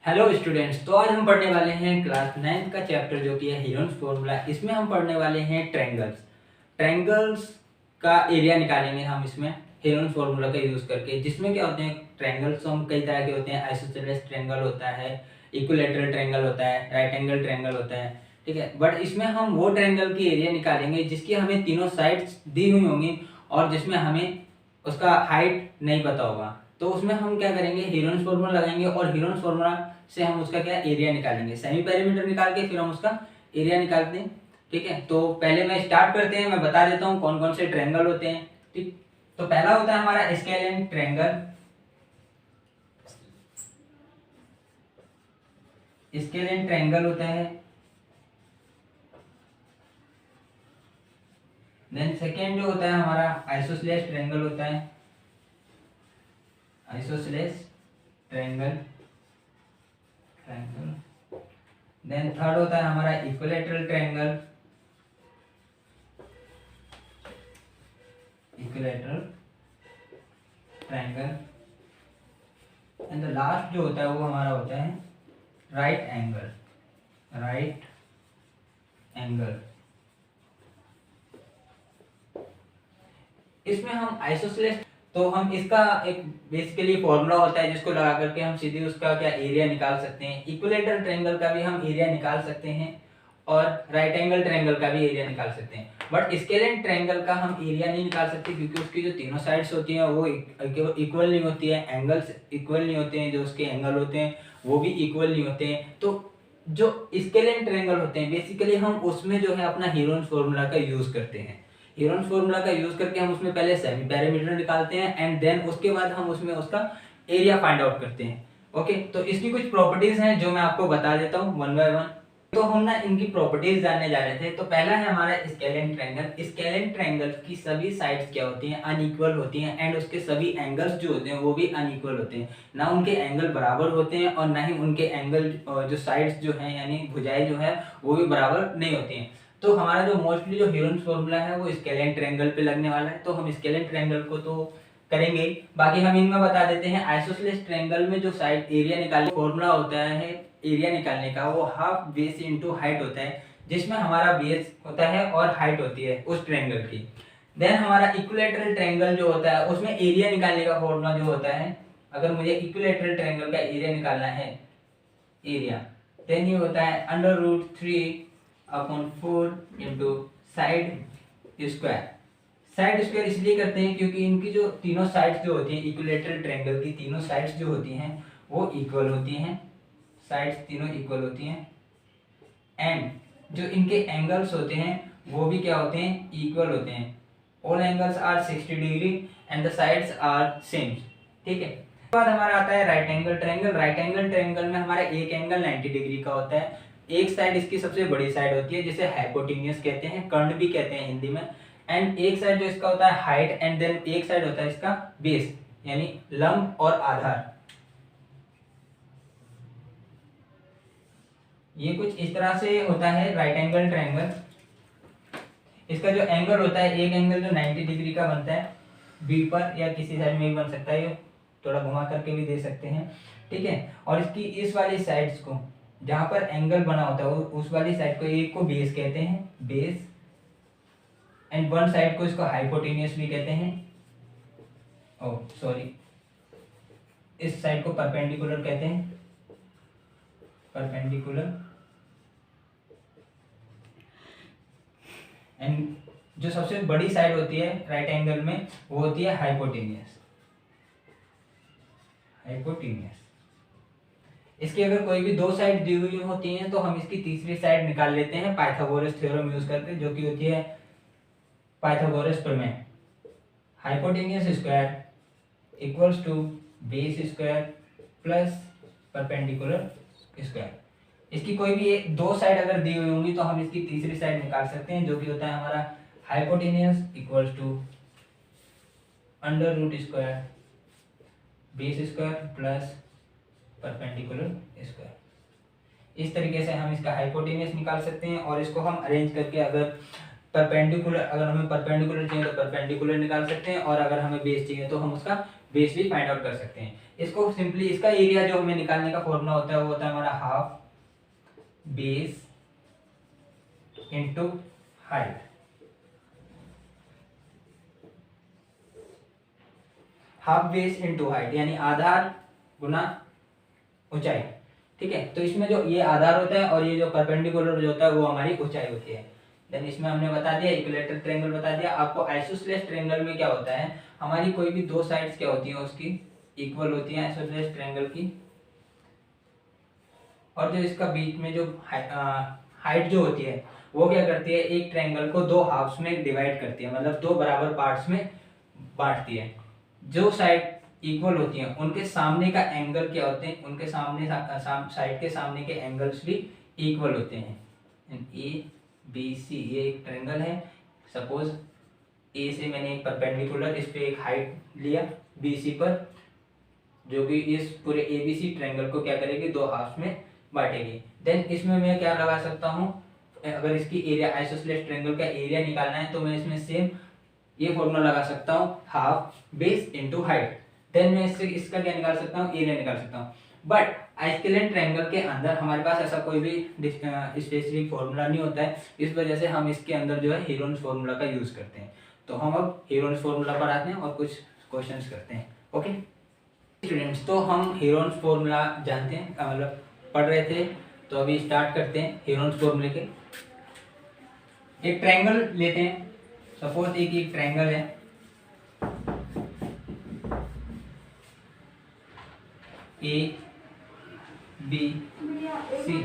Hello students, तो आज हम पढ़ने वाले हैं क्लास 9th का चैप्टर जो कि है हीरोन्स फॉर्मूला। इसमें हम पढ़ने वाले हैं ट्रायंगल्स का एरिया निकालेंगे हम इसमें हीरोन्स फॉर्मूला का यूज करके। जिसमें क्या होते हैं ट्रायंगल्स, हम कई तरह के होते हैं। आइसोसेलेस ट्रायंगल होता है, इक्विलैटरल ट्रायंगल होता है, राइट एंगल ट्रायंगल होता है, ठीक है। बट इसमें हम वो ट्रायंगल की एरिया निकालेंगे जिसकी हमें तीनों साइड्स दी हुई होंगी और जिसमें हमें उसका हाइट नहीं पता होगा। तो उसमें हम क्या करेंगे, हीरोन्स फॉर्मूला लगाएंगे और हीरोन्स फॉर्मूला से हम उसका क्या एरिया निकालेंगे। सेमी पेरीमीटर निकाल के फिर हम उसका एरिया निकालते हैं, ठीक है। तो पहले मैं स्टार्ट करते हैं, मैं बता देता हूँ कौन कौन से ट्रायंगल होते हैं, ठीक। तो पहला होता है हमारा स्केलियन ट्रायंगल। स्केलियन ट्रायंगल होता है। देन सेकेंड जो होता है हमारा आइसोसेलेस ट्रायंगल होता है। Isosceles triangle. देन थर्ड होता है हमारा equilateral triangle. Equilateral triangle. And the last जो होता है वो हमारा होता है राइट एंगल। Right angle. इसमें हम आइसोसेलेस, तो हम इसका एक बेसिकली फॉर्मूला होता है जिसको लगा करके हम सीधे उसका क्या एरिया निकाल सकते हैं। इक्विलैटरल ट्रायंगल का भी हम एरिया निकाल सकते हैं और राइट एंगल ट्रायंगल का भी एरिया निकाल सकते हैं। बट स्केलियन ट्रायंगल का हम एरिया नहीं निकाल सकते क्योंकि उसकी जो तीनों साइड्स होती हैं वो इक्वल नहीं होती है। एंगल्स इक्वल नहीं होते हैं, जो उसके एंगल होते हैं वो भी इक्वल नहीं होते हैं। तो जो स्केलियन ट्रायंगल होते हैं बेसिकली हम उसमें जो है अपना हीरोन्स फॉर्मूला का यूज करते हैं। हीरोन्स फॉर्मूला का यूज करके हम उसमें पहले सेमी पेरीमीटर निकालते हैं एंड देन उसके बाद हम उसमें उसका एरिया फाइंड आउट करते हैं। ओके, तो इसकी कुछ प्रॉपर्टीज हैं जो मैं आपको बता देता हूँ वन बाय वन। तो हम ना इनकी प्रॉपर्टीज जानने जा रहे थे। तो पहला है हमारा स्केलियन ट्रायंगल। स्केलियन ट्रायंगल की सभी साइड्स क्या होती हैं, अनइक्वल होती हैं एंड उसके सभी एंगल्स जो होते हैं वो भी अनइक्वल होते हैं। ना उनके एंगल बराबर होते हैं और ना ही उनके एंगल जो साइड्स जो हैं यानी भुजाएं जो है वो भी बराबर नहीं होती हैं। तो हमारा जो मोस्टली जो हीरोन्स फॉर्मूला है वो स्केलियन ट्रायंगल पे लगने वाला है, तो हम स्केलियन ट्रायंगल को तो करेंगे। बाकी हम इनमें बता देते हैं आइसोसेलेस ट्रायंगल में जो साइड एरिया निकालने फॉर्मूला होता है एरिया निकालने का, वो हाफ बेस इनटू हाइट होता है, जिसमें हमारा बेस होता है और हाइट होती है उस ट्रायंगल की। देन हमारा इक्विलैटरल ट्रायंगल जो होता है उसमें एरिया निकालने का फॉर्मूला जो होता है, अगर मुझे इक्विलैटरल ट्रायंगल का एरिया निकालना है, एरिया देन ये होता है √3/4 into side square. Side square इसलिए करते हैं क्योंकि इनकी जो तीनों साइड्स जो होती हैं इक्विलैटरल ट्रायंगल की तीनों साइड्स जो होती हैं वो इक्वल होती हैं। साइड्स तीनों इक्वल होती हैं एंड जो इनके एंगल्स होते हैं वो भी क्या होते हैं, इक्वल होते हैं। All angles are 60 degree and the sides are same, ठीक है। उसके बाद हमारा आता है right angle triangle. Right angle triangle में हमारा एक एंगल 90 डिग्री का होता है। एक साइड इसकी सबसे बड़ी साइड होती है जिसे हाइपोटेन्यूज कहते हैं, कर्ण भी कहते हैं हिंदी में। एंड एक साइड जो इसका होता है हाइट एंड देन एक साइड होता है इसका बेस यानी लंब और आधार। ये कुछ इस तरह से होता है राइट एंगल ट्रायंगल। इसका जो एंगल होता है, एक एंगल जो 90 डिग्री का बनता है बी पर या किसी साइड में भी बन सकता है, ये थोड़ा घुमा करके भी दे सकते हैं, ठीक है। और इसकी इस वाली साइड्स को जहां पर एंगल बना होता है उस वाली साइड को एक को बेस कहते हैं, बेस। एंड वन साइड को इसको हाइपोटेन्यूज भी कहते हैं। ओह सॉरी, इस साइड को परपेंडिकुलर कहते हैं, परपेंडिकुलर। एंड जो सबसे बड़ी साइड होती है राइट एंगल में वो होती है हाइपोटेन्यूज। हाइपोटेन्यूज इसकी अगर कोई भी दो साइड दी हुई होती हैं तो हम इसकी तीसरी साइड निकाल लेते हैं पाइथागोरस थ्योरम यूज करके, जो कि होती है पाइथागोरस प्रमेय। Hypotenuse square equals to base square plus perpendicular square. इसकी कोई भी एक दो साइड अगर दी हुई होंगी तो हम इसकी तीसरी साइड निकाल सकते हैं, जो कि होता है हमारा hypotenuse equals to √² base square plus perpendicular square. इस तरीके से हम इसका हाइपोटेन्यूज निकाल सकते हैं और इसको हम अरेंज करके अगर हमें परपेंडिकुलर चाहिए तो परपेंडिकुलर निकाल सकते हैं और अगर हमें बेस चाहिए तो हम उसका बेस भी फाइंड आउट कर सकते हैं। इसको सिंपली इसका एरिया जो हमें निकालने का फॉर्मूला होता है वो होता है हमारा half base into height. Half base into height यानी आधार गुना ऊंचाई। ठीक है, तो इसमें जो ये आधार होता है और ये जो परपेंडिकुलर जो होता है वो हमारी ऊंचाई होती है। देन इसमें हमने बता दिया इक्विलेटरल ट्रायंगल बता दिया आपको। आइसोसेलेस ट्रायंगल में क्या होता है, हमारी कोई भी दो साइड्स क्या होती हैं उसकी इक्वल होती हैं आइसोसेलेस ट्रायंगल की, और जो इसका बीच में जो हाइट जो होती है वो क्या करती है, एक ट्रायंगल को दो हाफ्स में डिवाइड करती है, मतलब दो बराबर पार्ट्स में बांटती है। जो साइड इक्वल होती हैं उनके सामने का एंगल क्या होते हैं, उनके सामने साइड के सामने के एंगल्स भी इक्वल होते हैं। ए बी सी ये एक ट्रायंगल है, सपोज ए से मैंने एक परपेंडिकुलर इस पे एक हाइट लिया बी सी पर, जो कि इस पूरे ए बी सी ट्रायंगल को क्या करेगी, दो हाफ्स में बांटेगी। देन इसमें मैं क्या लगा सकता हूँ, अगर इसकी एरिया आइसोसेलेस ट्रायंगल का एरिया निकालना है तो मैं इसमें सेम ये फॉर्मूला लगा सकता हूँ half base into height. Then मैं इससे इसका क्या निकाल सकता हूँ, एरिया निकाल सकता हूँ। बट आइसोसेलेस ट्रायंगल के अंदर हमारे पास ऐसा कोई भी स्पेसिफिक फॉर्मूला नहीं होता है, इस वजह से हम इसके अंदर जो है हेरोन्स फॉर्मूला का यूज करते हैं। तो हम अब हेरोन्स फॉर्मूला पर आते हैं और कुछ क्वेश्चंस करते हैं। ओके स्टूडेंट्स, तो हम हेरोन्स फॉर्मूला जानते हैं, मतलब पढ़ रहे थे, तो अभी स्टार्ट करते हैं हेरोन्स फॉर्मूले के। एक ट्रायंगल लेते हैं, सपोज एक ट्रायंगल है, ए बी सी।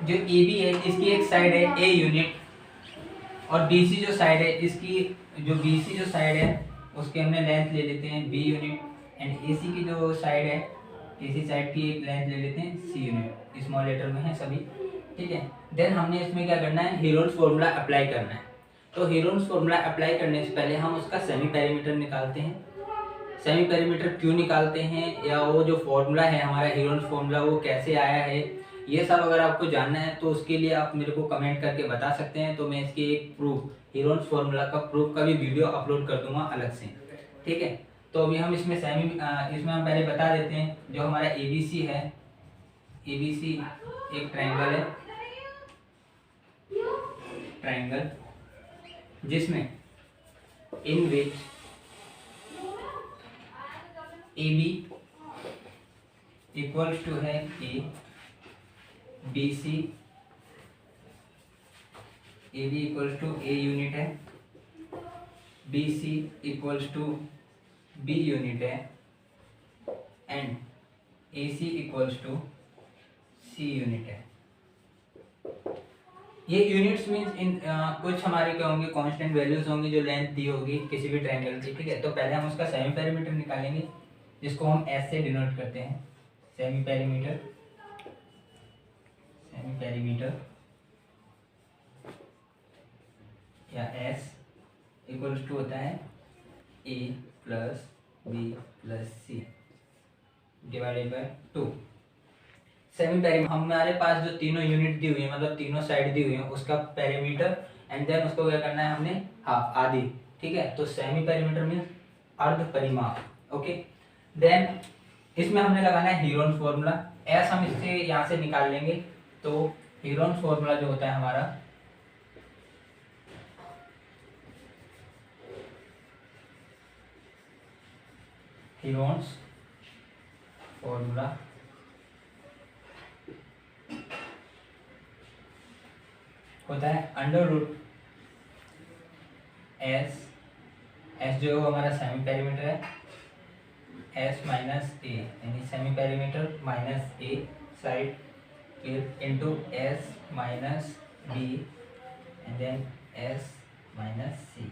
जो ए बी है इसकी एक साइड है ए यूनिट, और बी सी जो साइड है इसकी जो बी सी जो साइड है उसके हमने लेंथ ले लेते हैं बी यूनिट, एंड ए सी की जो साइड है ए सी साइड की एक लेंथ ले लेते हैं सी यूनिट, स्मॉल लेटर में है सभी। ठीक है, देन हमने इसमें क्या करना है, हेरोन्स फॉर्मूला अप्लाई करना है। तो हेरोन्स फॉर्मूला अप्लाई करने से पहले हम उसका सेमी पेरीमीटर निकालते हैं। सेमी पेरीमीटर क्यों निकालते हैं, या वो जो फॉर्मूला है हमारा हेरोन्स फॉर्मूला वो कैसे आया है, ये सब अगर आपको जानना है तो उसके लिए आप मेरे को कमेंट करके बता सकते हैं। तो मैं इसकी एक प्रूफ हेरोन्स फॉर्मूला का प्रूफ का भी वीडियो अपलोड कर दूंगा अलग से। ठीक है, तो अभी हम इसमें इसमें हम पहले बता देते हैं जो हमारा एबीसी है, एबीसी एक ट्रायंगल है, ट्रायंगल जिसमें in which A B equals to है A B C, A B equals to A unit है, B C equals to B unit है, and A C equals to C unit है। ये units means in कुछ हमारे क्या होंगे, constant values होंगी जो लेंथ दी होगी किसी भी ट्रायंगल की। ठीक है, तो पहले हम उसका सेमी पेरीमीटर निकालेंगे जिसको हम एस से डिनोट करते हैं, सेमी पेरीमीटर। सेमी पेरीमीटर या एस इक्वल्स टू होता है A plus B plus C divided by 2। Semi perimeter हमारे पास जो तीनों यूनिट दी हुई है, मतलब तीनों साइड दी हुई है, उसका पेरीमीटर, एंड देन उसको क्या करना है हमने हाफ आधी। ठीक है, तो सेमी पेरीमीटर मींस अर्ध परिमाप। ओके, देन इसमें हमने लगाना है हेरोन्स फॉर्मूला। एस हम इससे यहाँ से निकाल लेंगे, तो हेरोन्स फॉर्मूला जो होता है हमारा हेरोन्स फॉर्मूला होता है अंडर रूट एस, एस जो हमारा सेमी पेरीमीटर है, एस माइनस ए, यानी semi perimeter minus A side, फिर into S minus B, and then S minus C.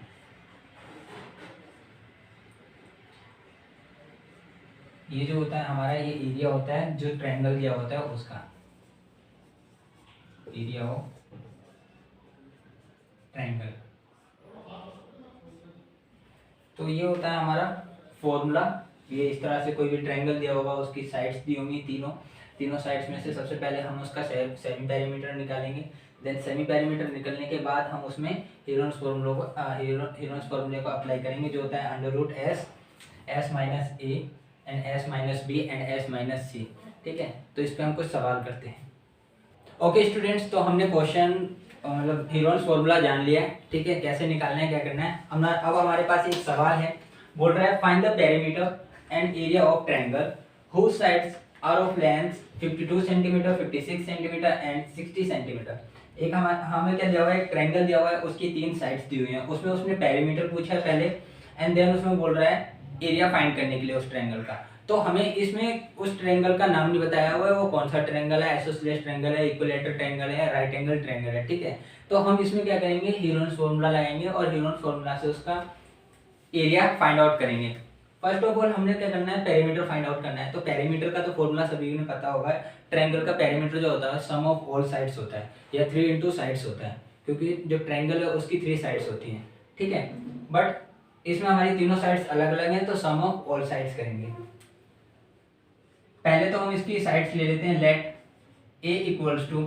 ये जो होता है हमारा ये एरिया होता है जो ट्रायंगल दिया होता है उसका एरिया हो ट्रायंगल। तो ये होता है हमारा फॉर्मूला। ये इस तरह से कोई भी ट्रायंगल दिया होगा उसकी साइड्स दी होंगी तीनों साइड्स में से सबसे पहले हम उसका सेमी पेरीमीटर निकालेंगे, देन सेमी पेरीमीटर निकलने के बाद हम उसमें हीरोन्स फॉर्मूले को अप्लाई करेंगे, जो होता है under root S, S minus A and S minus B and S minus C. ठीक है, तो इस पर हम कुछ सवाल करते हैं। ओके स्टूडेंट्स, तो हमने क्वेश्चन मतलब हीरोन्स फॉर्मूला जान लिया है। ठीक है, कैसे निकालना है, क्या करना है। अब हमारे पास एक सवाल है, बोल रहा है find the perimeter and area of triangle whose sides are of length 52 centimetre, 56 centimetre and 60 centimetre. एक हमें क्या दिया हुआ है, एक ट्रायंगल दिया हुआ है, उसकी 3 साइड्स दी हुई हैं, उसमें उसने पेरीमीटर पूछा है पहले, एंड देन उसमें बोल रहा है एरिया फाइंड करने के लिए उस ट्रायंगल का। तो हमें इसमें उस ट्रायंगल का नाम नहीं बताया हुआ है, वो कौन सा ट्रायंगल है, आइसोसेलेस ट्रायंगल है, इक्विलैटरल ट्रायंगल है, राइट एंगल ट्रायंगल है। ठीक है, तो हम इसमें क्या करेंगे, हीरोन्स फॉर्मूला लगाएंगे और हीरोन्स फॉर्मूला से उसका एरिया फाइंड आउट करेंगे। फर्स्ट ऑफ ऑल हमने क्या करना है, पेरीमीटर फाइंड आउट करना है। तो पेरीमीटर का तो फॉर्मूला सभी ने पता होगा, ट्रायंगल का पेरीमीटर जो होता है सम ऑफ ऑल साइड्स होता है, या 3 इंटू साइड्स होता है, क्योंकि जो ट्रायंगल है उसकी 3 साइड्स होती हैं। ठीक है, बट इसमें हमारी तीनों साइड्स अलग अलग हैं, तो सम ऑफ ऑल साइड्स करेंगे। पहले तो हम इसकी साइड्स ले लेते हैं। Let A equals to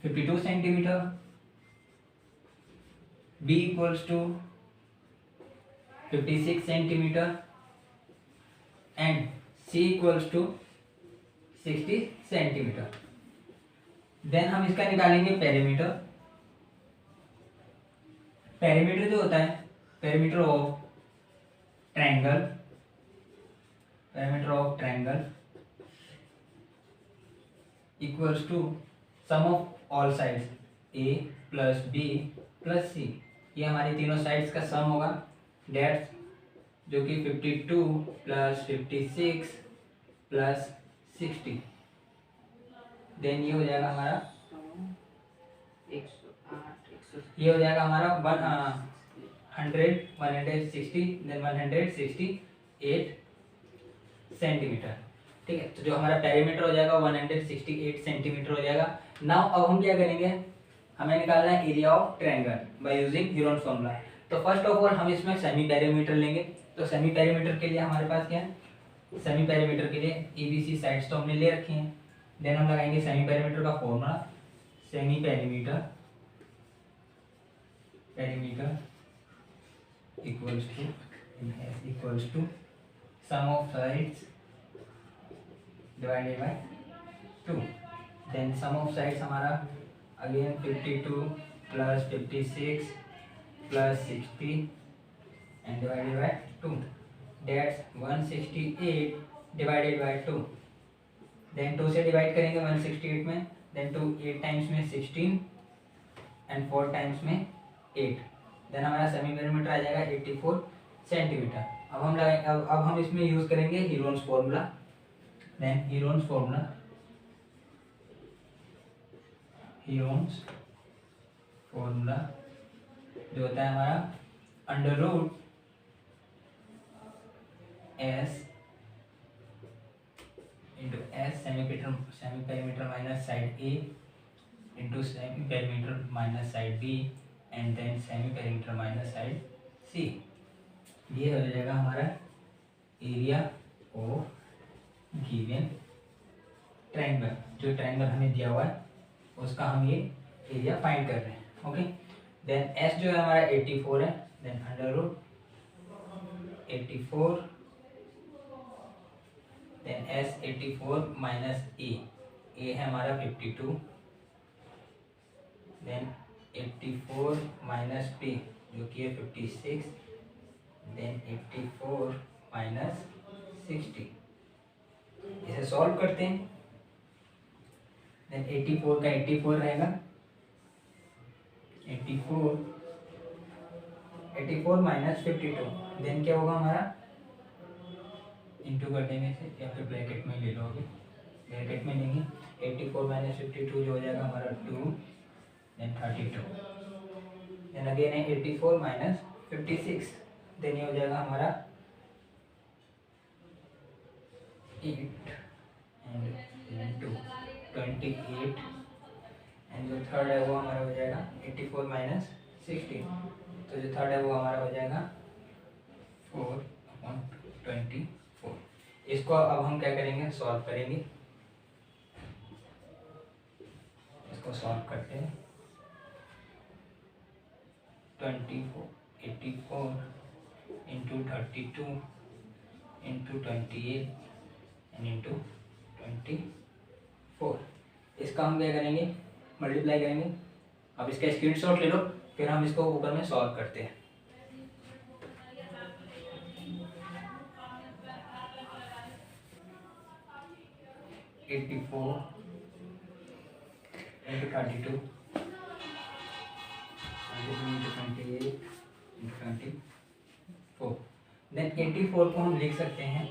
52 centimeter, B equals to 56 centimetre and C equals to 60 centimeter. Then हम इसका निकालेंगे पेरीमीटर। पेरीमीटर जो होता है, perimeter of triangle, perimeter of triangle equals to sum of all sides A plus B plus C. ये हमारी तीनों sides का सम होगा, डेट्स जो कि 52 प्लस 56 प्लस 60। देन ये हो जाएगा हमारा 108, ये हो जाएगा हमारा 160, देन 168 सेंटीमीटर। ठीक है, तो जो हमारा पेरीमीटर हो जाएगा 168 सेंटीमीटर हो जाएगा। नाउ अब हम क्या करेंगे, हमें निकालना है area of triangle by using Heron's formula. तो फर्स्ट ऑफ ऑल हम इसमें सेमी पेरीमीटर लेंगे। तो सेमी पेरीमीटर के लिए हमारे पास क्या है, सेमी पेरीमीटर के लिए एबीसी साइड्स तो हमने ले रखी हैं। देन हम लगाएंगे सेमी पेरीमीटर का formula, semi perimeter equals to sum of sides divided by 2। Then sum of sides हमारा again 52 plus 56 plus 60 and divided by 2, that's 168 divided by 2। Then 2 से डिवाइड करेंगे 168 में, देन 2 8 टाइम्स में 16 एंड 4 टाइम्स में 8। Then हमारा semi perimeter आ जाएगा 84 centimetre. अब हम इसमें यूज करेंगे Heron's formula. Then Heron's formula जो होता है हमारा under root S into S semi perimeter minus side A into semi perimeter minus side B and then semi perimeter minus side C. ये हो जाएगा हमारा एरिया ऑफ गिवन ट्रायंगल। जो triangle हमें दिया हुआ है उसका हम ये एरिया फाइंड कर रहे हैं। ओके, देन एस जो है हमारा 84 है, then under root 84, then S 84 minus A है हमारा 52, देन 84 माइनस पी जो कि है 56, देन 84 माइनस 60। इसे सॉल्व करते हैं। देन 84 का 84 रहेगा, 84 माइनस 52। देन क्या होगा हमारा, इंटू कर देने से या फिर ब्रैकेट में ले लोगे, ब्रैकेट में लेंगे 84 माइनस 52 जो हो जाएगा हमारा 2, देन 32। देन अगेन है 84 माइनस 56, देन ये हो जाएगा हमारा 8 एंड 2 28 एंड जो थर्ड है वो हमारा हो जाएगा 84 माइनस 16। तो जो थर्ड है वो हमारा हो जाएगा 4/24। इसको अब हम क्या करेंगे, सॉल्व करेंगे। इसको सॉल्व करते हैं। 84 इंटू 32 इंटू 28 एंड इंटू 24। इसका हम क्या करेंगे, मल्टीप्लाई करेंगे। अब इसका स्क्रीनशॉट ले लो, फिर हम इसको ऊपर में सॉल्व करते हैं। Eighty four into 32 into 28 into 24। Then 84 को हम लिख सकते हैं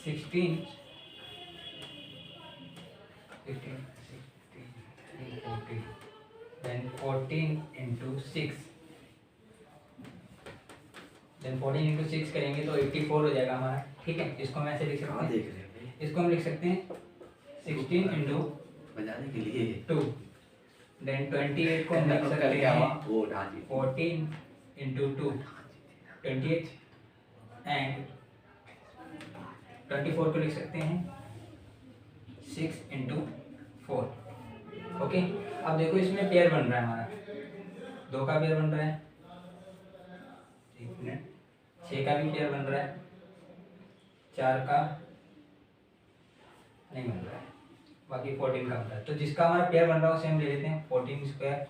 16 देन 14 इंटू 6 देन 14 इंटू 6 करेंगे तो 84 हो जाएगा हमारा। ठीक है, इसको मैं ऐसे लिख सकता हूँ, इसको हम लिख सकते हैं 16 इंटू बजाने के लिए 2 देन 28 को हम लिख सकते हैं 14 इंटू 2 28 एंड 24 को लिख सकते हैं 6 इंटू 4। ओके, अब देखो इसमें पेयर बन रहा है हमारा, 2 का पेयर बन रहा है, 6 का भी पेयर बन रहा है, 4 का नहीं बन रहा है, बाकी 14 का बन रहा है। तो जिसका हमारा पेयर बन रहा है उसे हम ले लेते हैं 14 स्क्वायर,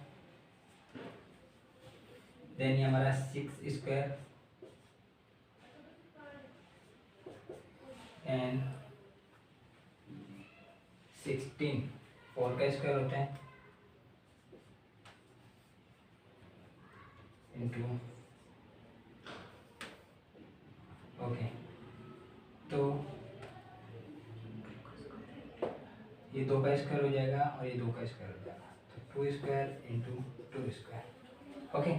देन ये हमारा 6 स्क्वायर एंड 16 4 का स्क्वायर होता है इंटू। ओके, तो ये 2 का स्क्वायर हो जाएगा और ये 2 का स्क्वायर हो जाएगा, तो 2 स्क्वायर इंटू 2 स्क्वायर। ओके,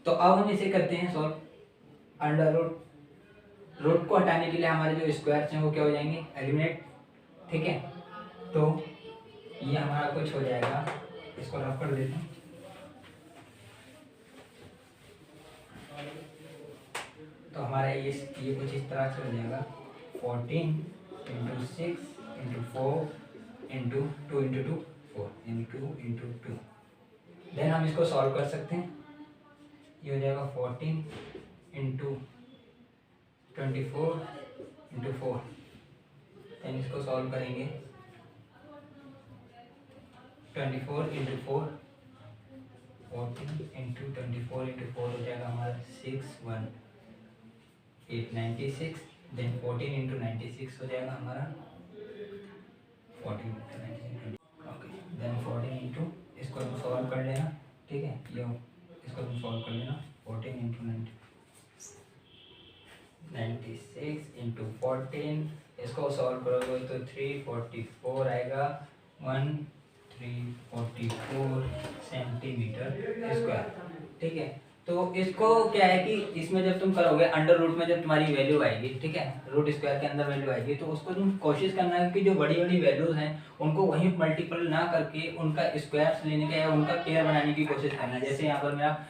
तो अब हम इसे करते हैं सॉल्व। अंडर रूट को हटाने के लिए हमारे जो स्क्वायर्स हैं वो क्या हो जाएंगे, एलिमिनेट। ठीक है, तो ये हमारा कुछ हो जाएगा, इसको रफ कर देते हैं। तो हमारा ये कुछ इस तरह से हो जाएगा 14 into 6 into 4 into 2 into 2 4 into 2। Then हम इसको सॉल्व कर सकते हैं, ये हो जाएगा 14 इंटू 24 इंटू 4। देन इसको सॉल्व करेंगे 24 इंटू 4 14 इंटू 24 इंटू 4 हो जाएगा हमारा 61896। देन 14 इंटू 96 हो जाएगा हमारा 14 इंटू 96। ओके, देन 14 इंटू, इसको हम सॉल्व कर लेना। ठीक है, ये इसको तुम सॉल्व कर लेना 14 इंटू 96 इंटू 14, इसको सॉल्व करोगे तो 344 आएगा, 1344 सेंटीमीटर स्क्वायर। ठीक है, तो इसको क्या है कि इसमें जब तुम करोगे अंडर रूट में जब तुम्हारी वैल्यू आएगी, ठीक है, रूट स्क्वायर के अंदर वैल्यू आएगी, तो उसको तुम कोशिश करना है कि जो बड़ी बड़ी वैल्यूज हैं उनको वहीं मल्टीपल ना करके उनका स्क्वायर्स लेने का या उनका पेयर बनाने की कोशिश करना। जैसे यहाँ पर मेरा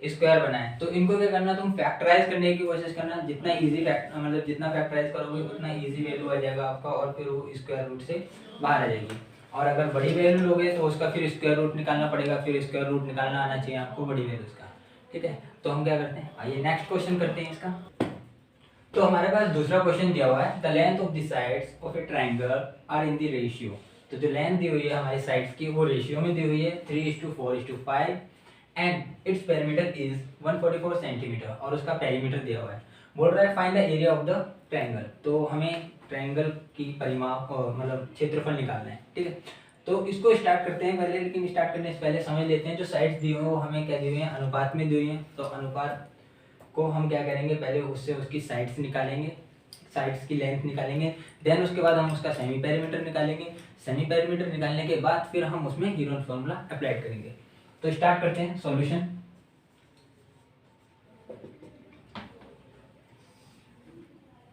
स्क्वायर बना है, तो इनको क्या करना, तुम फैक्टराइज करने की कोशिश करना। जितना इजी मतलब जितना फैक्टराइज करोगे उतना इजी वैल्यू आ जाएगा आपका, और फिर वो स्क्वायर रूट से बाहर आ जाएगी। और अगर बड़ी वैल्यू लोगे तो उसका फिर स्क्वायर रूट निकालना पड़ेगा, फिर स्क्वायर रूट निकालना आना चाहिए आपको बड़ी वैल्यूज का। ठीक है, तो हम क्या करते हैं, आइए नेक्स्ट क्वेश्चन करते हैं इसका। तो हमारे पास दूसरा क्वेश्चन दिया हुआ है, the length of the sides of a triangle are in the ratio. तो जो लेंथ दी हुई है हमारी साइड्स की वो रेशियो में दी हुई है 3:4:5 and its perimeter is 144 centimetre, और उसका पेरीमीटर दिया हुआ है। बोल रहा है find the area of the triangle. तो हमें ट्रायंगल की परिमाप मतलब क्षेत्रफल निकालना है। ठीक है, तो इसको स्टार्ट करते हैं पहले, लेकिन स्टार्ट करने से पहले समझ लेते हैं जो साइड्स दी हुई हैं वो हमें क्या दी हुई हैं, अनुपात में दी हुई हैं। तो अनुपात को हम क्या करेंगे, पहले उससे उसकी साइड्स निकालेंगे, साइड्स की लेंथ निकालेंगे, देन उसके बाद हम उसका सेमी पेरीमीटर निकालेंगे। सेमी पेरीमीटर निकालने के बाद फिर हम उसमें हीरोन फॉर्मूला अप्लाई करेंगे। तो स्टार्ट करते हैं सॉल्यूशन।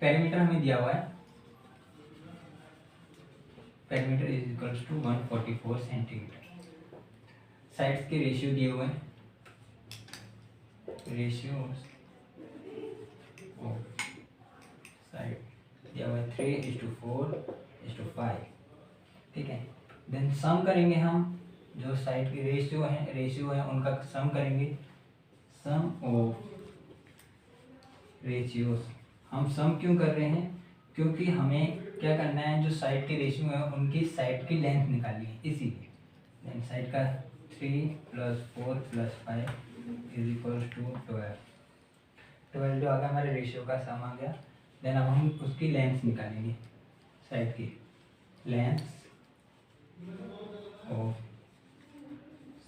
पेरीमीटर हमें दिया हुआ है, perimeter is equals to 144 centimetre. Sides के रेशियो दिए हुए हैं, रेशियो ऑफ साइड दिया हुआ है 3:4:5। ठीक है, देन सम करेंगे हम जो साइड की रेशियो है उनका सम करेंगे, सम ऑफ रेशियोज। हम सम क्यों कर रहे हैं, क्योंकि हमें क्या करना है, जो साइड की रेशियो है उनकी साइड की लेंथ निकालनी है, इसीलिए देन साइड का 3 + 4 + 5 = 12। 12 जो आ गया हमारे रेशियो का सम आ गया। देन अब हम उसकी लेंथ निकालेंगे, साइड की length of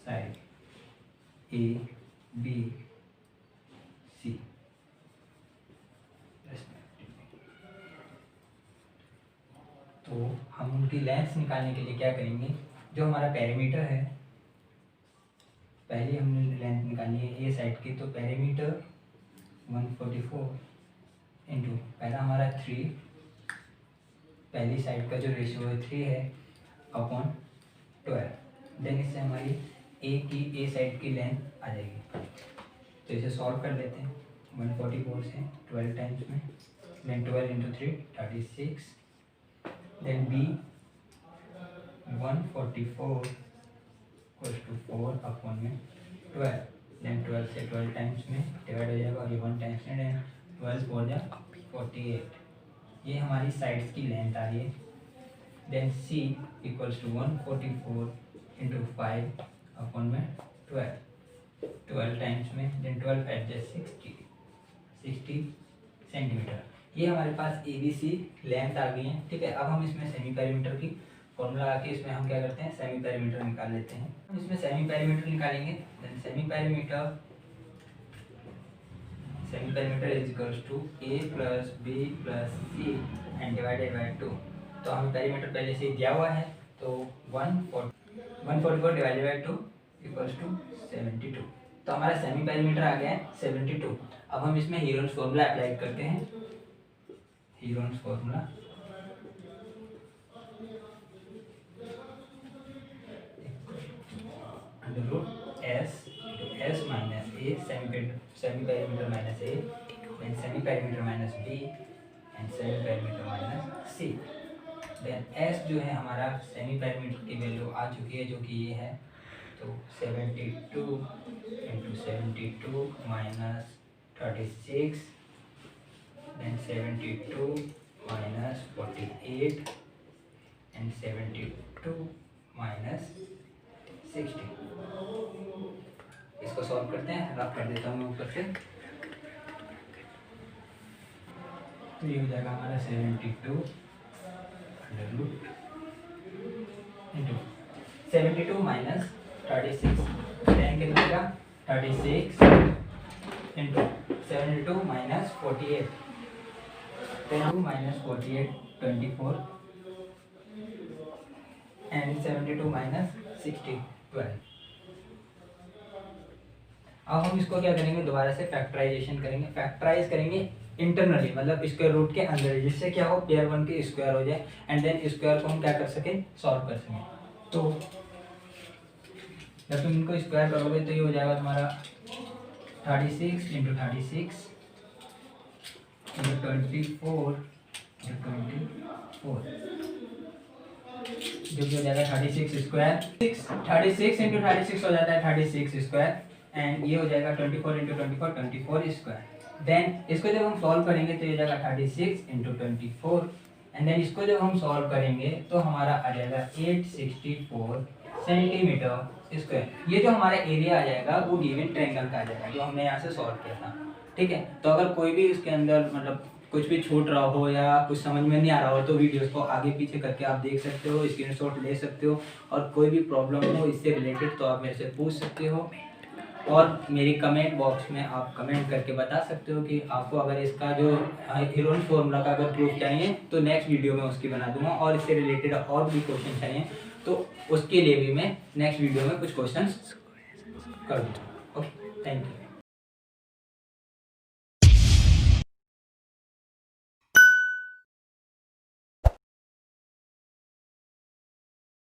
side A B C. तो हम उनकी लेंथ निकालने के लिए क्या करेंगे, जो हमारा पेरीमीटर है, पहले हमने लेंथ निकालनी है ए साइड की, तो पेरीमीटर 144 इंटू पहला हमारा 3, पहली साइड का जो रेशियो है 3 है, अपॉन 12। देन इससे हमारी ए साइड की लेंथ आ जाएगी। तो इसे सॉल्व कर लेते हैं। 144 से 12 टाइम्स में, then 12 into 3 36, then B 144 = 4 upon में 12, देन 12 से 12 टाइम्स में डिवाइड हो जाएगा, और ये 1 टाइम्स में, देन 12 4 जा 48। ये हमारी साइड्स की लेंथ आ रही है। देन सी = 144 इंटू 5 अपॉन में 12 टाइम्स में, देन 12 5 जा 60 सेंटीमीटर। ये हमारे पास ABC लेंथ आ गई है। ठीक है, अब हम इसमें सेमी पेरीमीटर की फॉर्मूला आके इसमें हम क्या करते हैं, सेमी पेरीमीटर निकाल लेते हैं। हम इसमें सेमी पेरीमीटर निकालेंगे। Then semi perimeter = A + B + C and divided by 2। तो हमें पेरीमीटर पहले से ही दिया हुआ है, तो 144 डिवाइडेड बाय 2 = 72। तो हमारा सेमी पेरीमीटर आ गया है 72। अब हम इसमें हीरोन्स फॉर्मूला अप्लाई करते हैं। Heron's formula S minus A, semi perimeter minus A, then semi perimeter minus B and semi perimeter minus C। then S जो है हमारा सेमी पेरीमीटर की वैल्यू आ चुकी है, जो कि ये है, तो 72 into 72 minus 36, then 72 minus 48 and 72 minus 60। इसको सॉल्व करते हैं, रफ कर देता हूँ ऊपर से। तो ये हो जाएगा हमारा 72 इंटू 72 माइनस 36, 10 कितना होगा 36 into 72 minus 48, 10 minus 48 24 and 72 minus 60 12। अब हम इसको क्या करेंगे, दोबारा से फैक्टराइजेशन करेंगे। फैक्टराइज करेंगे इंटरनली, मतलब स्क्वायर रूट के अंदर, जिससे क्या हो, पेयर 1 के स्क्वायर हो जाए एंड देन स्क्वायर को हम क्या कर सकें, सॉल्व कर सकें। तो जब तुम इनको स्क्वायर करोगे तो ये हो जाएगा तुम्हारा 36 इंटू 36 इंटू 24 जो कि हो जाएगा 36 स्क्वायर, 36 इंटू 36 हो जाता है 36 स्क्वायर, एंड ये हो जाएगा 24 इंटू 24 स्क्वायर। देन इसको जब हम सॉल्व करेंगे तो ये हो जाएगा 36 इंटू 24, एंड देन इसको जब हम सॉल्व करेंगे तो हमारा आ जाएगा 864 सेंटीमीटर स्क्वायर। ये जो हमारा एरिया आ जाएगा वो गिवन ट्रायंगल का आ जाएगा, जो हमने यहाँ से सॉल्व किया था। ठीक है, तो अगर कोई भी इसके अंदर मतलब कुछ भी छूट रहा हो या कुछ समझ में नहीं आ रहा हो तो वीडियोस को आगे पीछे करके आप देख सकते हो, स्क्रीनशॉट ले सकते हो, और कोई भी प्रॉब्लम हो इससे रिलेटेड तो आप मेरे से पूछ सकते हो, और मेरी कमेंट बॉक्स में आप कमेंट करके बता सकते हो कि आपको अगर इसका जो हीरोन्स फॉर्मूला का अगर प्रूफ चाहिए तो नेक्स्ट वीडियो में उसकी बना दूंगा, और इससे रिलेटेड और भी क्वेश्चन चाहिए तो उसके लिए भी मैं नेक्स्ट वीडियो में कुछ क्वेश्चन कर दूँगा। Okay, thank you.